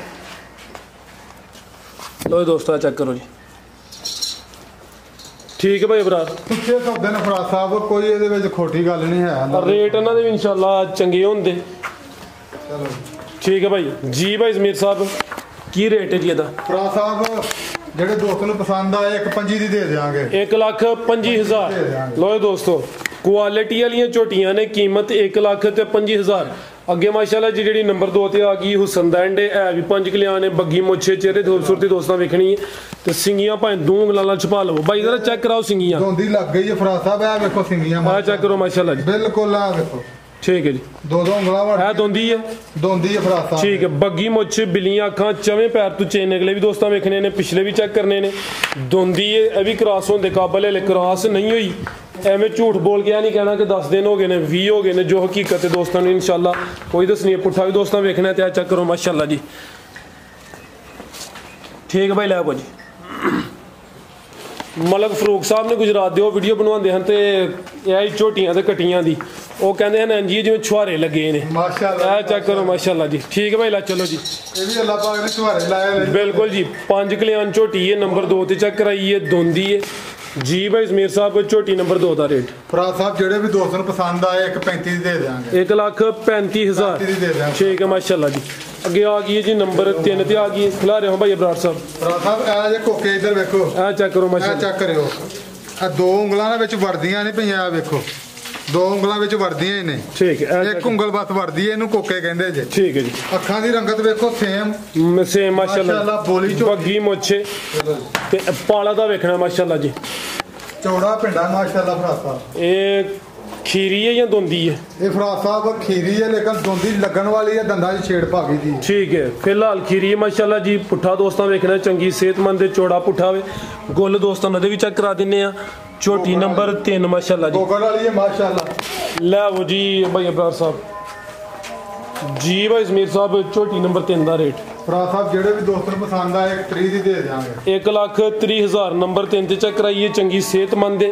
[SPEAKER 2] ਲੋ ਦੋਸਤੋ ਚੈੱਕ ਕਰੋ ਜੀ। ਠੀਕ ਹੈ ਭਾਈ ਅਬਰਾਰ,
[SPEAKER 1] ਸੁੱਚੇ ਸੌਦੇ ਨੇ ਫਰਾ ਸਾਹਿਬ, ਕੋਈ ਇਹਦੇ ਵਿੱਚ ਖੋਟੀ ਗੱਲ ਨਹੀਂ ਹੈ।
[SPEAKER 2] ਰੇਟ ਇਹਨਾਂ ਦੇ ਵੀ ਇਨਸ਼ਾਅੱਲਾ ਚੰਗੇ ਹੁੰਦੇ।
[SPEAKER 1] ਚਲੋ
[SPEAKER 2] ਠੀਕ ਹੈ ਭਾਈ ਜੀ। ਭਾਈ ਜ਼ਮੀਰ ਸਾਹਿਬ ਕੀ ਰੇਟ ਹੈ ਜੀ ਇਹਦਾ?
[SPEAKER 1] ਫਰਾ ਸਾਹਿਬ ਜਿਹੜੇ ਦੋਸਤ ਨੂੰ ਪਸੰਦ ਆਏ 1.25 ਦੀ ਦੇ ਦੇਵਾਂਗੇ,
[SPEAKER 2] 1,25,000। ਲੋ ਦੋਸਤੋ ਕੁਆਲਿਟੀ ਵਾਲੀਆਂ ਝੋਟੀਆਂ ਨੇ, ਕੀਮਤ 1,25,000। ਅੱਗੇ ਮਾਸ਼ਾਅੱਲਾ ਜੀ ਜਿਹੜੀ ਨੰਬਰ 2 ਤੇ ਆ ਗਈ ਹੁਸਨਦੈਂਡ ਹੈ ਵੀ 5 ਕਿਲਿਆਂ ਨੇ, ਬੱਗੀ ਮੁੱਛੇ, ਚਿਹਰੇ ਦੀ ਖੂਬਸੂਰਤੀ ਦੋਸਤਾਂ ਵੇਖਣੀ ਹੈ। ਤੇ ਸਿੰਗੀਆਂ ਭਾਵੇਂ 2 ਉਂਗਲਾਂ ਨਾਲ ਛਪਾ ਲਵੋ। ਭਾਈ ਜ਼ਰਾ ਚੈੱਕ ਕਰਾਓ ਸਿੰਗੀਆਂ,
[SPEAKER 1] ਦੋਂਦੀ ਲੱਗ ਗਈ ਹੈ ਫਰਾ ਸਾਹਿਬ। ਇਹ ਵੇਖੋ ਸਿੰਗੀਆਂ,
[SPEAKER 2] ਆ ਚੈੱਕ ਕਰੋ ਮਾਸ਼ਾਅੱਲਾ ਜੀ,
[SPEAKER 1] ਬਿਲਕੁਲ ਆ ਵੇਖੋ।
[SPEAKER 2] ਠੀਕ ਹੈ ਜੀ।
[SPEAKER 1] 2 ਉਂਗਲਾਂ ਵੜ
[SPEAKER 2] ਇਹ ਦੋਂਦੀ ਹੈ
[SPEAKER 1] ਫਰਾ ਸਾਹਿਬ।
[SPEAKER 2] ਠੀਕ ਹੈ। ਬੱਗੀ ਮੁੱਛ, ਬਿੱਲੀਆਂ ਅੱਖਾਂ, ਚਵੇਂ ਪੈਰ ਤੋਂ ਚੇਨ ਨਿਕਲੇ ਵੀ ਦੋਸਤਾਂ ਵੇਖਣੇ ਨੇ, ਪਿਛਲੇ ਵੀ ਚੈੱਕ ਕਰਨੇ ਨੇ। ਦੋਂਦੀ ਹੈ, ਇਹ ਵੀ ਕ੍ਰਾਸ ਹੋਣ ਦੇ ਕਾਬਲ ਹੈ, ਕ੍ਰਾਸ ਨਹੀਂ ਹੋਈ। ਐਵੇਂ ਝੂਠ ਬੋਲ ਕੇ ਨਹੀਂ ਕਹਿਣਾ ਕਿ 10 ਦਿਨ ਹੋ ਗਏ ਨੇ, 20 ਹੋ ਗਏ ਨੇ, ਜੋ ਹਕੀਕਤ ਹੈ ਦੋਸਤਾਂ ਨੂੰ ਇਨਸ਼ਾਅੱਲਾ ਕੋਈ ਦੱਸਣੀ ਹੈ। ਪੁੱਠਾ ਵੀ ਦੋਸਤਾਂ ਵੇਖਣਾ ਤੇ ਆ ਚੈੱਕ ਕਰੋ ਮਾਸ਼ਾਅੱਲਾ ਜੀ। ਠੀਕ ਹੈ ਭਾਈ, ਲੈ ਕੋ ਜੀ। ਮਲਕ ਫਰੂਕ ਸਾਹਿਬ ਨੇ ਗੁਜਰਾਤ ਦੇ ਉਹ ਵੀਡੀਓ ਬਣਵਾਉਂਦੇ ਹਨ, ਤੇ ਇਹ ਝੋਟੀਆਂ ਤੇ ਕੱਟੀਆਂ ਦੀ, ਉਹ ਕਹਿੰਦੇ ਹਨ ਜੀ ਜਿਵੇਂ ਛੁਹਾਰੇ ਲੱਗੇ ਨੇ ਮਾਸ਼ਾਅੱਲਾ। ਇਹ ਚੈੱਕ ਕਰੋ ਮਾਸ਼ਾਅੱਲਾ ਜੀ। ਠੀਕ ਹੈ ਭਾਈ, ਲੈ ਚਲੋ ਜੀ।
[SPEAKER 1] ਇਹ ਵੀ ਅੱਲਾਹ ਪਾਕ ਨੇ ਛੁਹਾਰੇ ਲਾਏ ਨੇ, ਬਿਲਕੁਲ
[SPEAKER 2] ਜੀ। 5 ਕਿਲਿਆਂ ਝੋਟੀ ਹੈ, ਨੰਬਰ 2 ਤੇ ਚੈੱਕ ਕਰਾਈਏ, ਦੋਂਦੀ ਹੈ ਜੀ। ਭਾਈ ਜ਼ਮੀਰ ਸਾਹਿਬ ਝੋਟੀ ਨੰਬਰ 2 ਦਾ ਰੇਟ
[SPEAKER 1] ਫਰਾ ਸਾਹਿਬ ਜਿਹੜੇ ਵੀ ਦੋਸਤ ਨੂੰ ਪਸੰਦ ਆਏ 1.35 ਦੀ ਦੇ ਦੇਵਾਂਗੇ,
[SPEAKER 2] 1,35,000
[SPEAKER 1] ਦੀ ਦੇ ਦੇਵਾਂਗੇ।
[SPEAKER 2] ਠੀਕ ਹੈ ਮਾਸ਼ਾਅੱਲਾ ਜੀ। ਅੱਗੇ ਆ ਗਈ ਹੈ ਜੀ ਨੰਬਰ 3 ਤੇ ਆ ਗਈ ਹੈ, ਖਿਲਾ ਰਹੇ ਹੋ ਭਾਈ ਅਬਰਾਰ ਸਾਹਿਬ।
[SPEAKER 1] ਫਰਾ ਸਾਹਿਬ ਇਹ ਜੇ ਕੋਕੇ ਇੱਧਰ ਵੇਖੋ,
[SPEAKER 2] ਇਹ ਚੈੱਕ ਕਰੋ ਮਾਸ਼ਾਅੱਲਾ,
[SPEAKER 1] ਇਹ ਚੈੱਕ ਕਰਿਓ। ਇਹ 2 ਉਂਗਲਾਂ ਦੇ ਵਿੱਚ ਵੜਦੀਆਂ ਨਹੀਂ ਪਈਆਂ, ਇਹ ਵੇਖੋ 2 ਉਂਗਲਾਂ ਵਿੱਚ ਵੜਦੀਆਂ ਹੀ ਨੇ। ਠੀਕ ਹੈ, ਇੱਕ ਉਂਗਲ ਬਸ ਵੜਦੀ ਹੈ, ਇਹਨੂੰ ਕੋਕੇ ਕਹਿੰਦੇ ਜੇ। ਠੀਕ ਹੈ ਜੀ। ਅੱਖਾਂ ਦੀ ਰੰਗਤ ਵੇਖੋ ਸੇਮ ਮਾਸ਼ਾਅੱਲਾ, ਬੋਲੀ
[SPEAKER 2] ਬੱਗੀ ਮੁੱਛੇ ਤੇ ਪਾਲਾ ਦਾ ਵੇਖਣਾ ਮਾਸ਼ਾਅੱਲਾ ਜੀ।
[SPEAKER 1] ਚੌੜਾ ਪਿੰਡਾ ਮਾਸ਼ਾਅੱਲਾ ਫਰਾ ਸਾਹਿਬ।
[SPEAKER 2] ਇਹ ਖੀਰੀ ਹੈ ਜਾਂ ਦੋਂਦੀ ਹੈ?
[SPEAKER 1] ਇਹ ਫਰਾ ਸਾਹਿਬ ਖੀਰੀ ਹੈ, ਲੇਕਿਨ ਦੋਂਦੀ ਲੱਗਣ ਵਾਲੀ ਹੈ, ਦੰਦਾਂ 'ਚ ਛੇੜ ਪਾ ਗਈ ਦੀ। ਠੀਕ
[SPEAKER 2] ਹੈ, ਫਿਲਹਾਲ ਖੀਰੀ ਹੈ ਮਾਸ਼ਾਅੱਲਾ ਜੀ। ਪੁੱਠਾ ਦੋਸਤਾਂ ਵੇਖਣਾ ਚੰਗੀ ਸਿਹਤਮੰਦ, ਚੌੜਾ ਪੁੱਠਾ ਵੇ। ਗੁੱਲ ਦੋਸਤਾਂ ਨੂੰ ਵੀ ਚੈੱਕ ਕਰਾ ਦਿੰਨੇ ਆ। ਝੋਟੀ ਨੰਬਰ 3 ਮਾਸ਼ਾਅੱਲਾ ਜੀ,
[SPEAKER 1] ਗੋਗਲ ਵਾਲੀ ਹੈ ਮਾਸ਼ਾਅੱਲਾ।
[SPEAKER 2] ਲੈ ਉਹ ਜੀ ਭਾਈ ਅਬਰਾਰ ਸਾਹਿਬ ਜੀ। ਭਾਈ ਜ਼ਮੀਰ ਸਾਹਿਬ ਝੋਟੀ ਨੰਬਰ 3 ਦਾ ਰੇਟ
[SPEAKER 1] ਫਰਾ ਸਾਹਿਬ ਜਿਹੜੇ ਵੀ ਦੋਸਤ ਨੂੰ ਪਸੰਦ ਆਏ 1.30 ਦੀ ਦੇ ਦੇਵਾਂਗੇ,
[SPEAKER 2] 1,30,000। ਨੰਬਰ 3 ਤੇ ਚੈੱਕ ਕਰਾਈਏ, ਚੰਗੀ ਸਿਹਤਮੰਦ ਹੈ।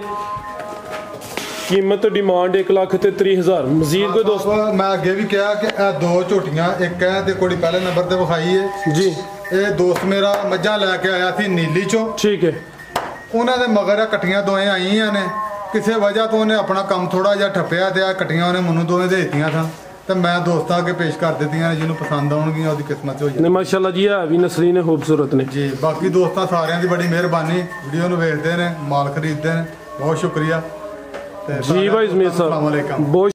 [SPEAKER 2] ਕੀਮਤ ਡਿਮਾਂਡ 1,30,000। ਮਜ਼ੀਦ ਕੋਈ ਦੋਸਤ?
[SPEAKER 1] ਮੈਂ ਅੱਗੇ ਵੀ ਕਿਹਾ ਕਿ ਇਹ 2 ਝੋਟੀਆਂ, ਇੱਕ ਹੈ ਤੇ ਕੁੜੀ ਪਹਿਲੇ ਨੰਬਰ ਤੇ ਵਿਖਾਈ ਹੈ
[SPEAKER 2] ਜੀ।
[SPEAKER 1] ਇਹ ਦੋਸਤ ਮੇਰਾ ਮੱਝਾਂ ਲੈ ਕੇ ਆਇਆ ਸੀ ਨੀਲੀ ਚੋਂ,
[SPEAKER 2] ਠੀਕ ਹੈ।
[SPEAKER 1] ਉਹਨਾਂ ਦੇ ਮਗਰ ਕੱਟੀਆਂ ਦੋਵੇਂ ਆਈਆਂ ਨੇ, ਕਿਸੇ ਵਜ੍ਹਾ ਤੋਂ ਉਹਨੇ ਆਪਣਾ ਕੰਮ ਥੋੜਾ ਜਿਹਾ ਠੱਪਿਆ ਤੇ ਆ ਕੱਟੀਆਂ ਉਹਨੇ ਮੈਨੂੰ ਦੋਵੇਂ ਦੇ ਦਿੱਤੀਆਂ ਸਨ, ਤੇ ਮੈਂ ਦੋਸਤਾਂ ਅੱਗੇ ਪੇਸ਼ ਕਰ ਦਿੱਤੀਆਂ ਨੇ। ਜਿਹਨੂੰ ਪਸੰਦ ਆਉਣਗੀਆਂ ਉਹਦੀ ਕਿਸਮਤ ਹੋ ਜਾਏ
[SPEAKER 2] ਮਾਸ਼ਾਅੱਲਾ ਜੀ। ਹੈ ਵੀ ਨਸਲੀ ਨੇ, ਖੂਬਸੂਰਤ ਨੇ
[SPEAKER 1] ਜੀ। ਬਾਕੀ ਦੋਸਤਾਂ ਸਾਰਿਆਂ ਦੀ ਬੜੀ ਮਿਹਰਬਾਨੀ, ਵੀਡੀਓ ਨੂੰ ਵੇਖਦੇ ਨੇ, ਮਾਲ ਖਰੀਦਦੇ ਨੇ, ਬਹੁਤ ਸ਼ੁਕਰੀਆ
[SPEAKER 2] ਜੀ। ਭਾਈ ਜ਼ਮੀਰ ਸਾਹਿਬ ਬਹੁਤ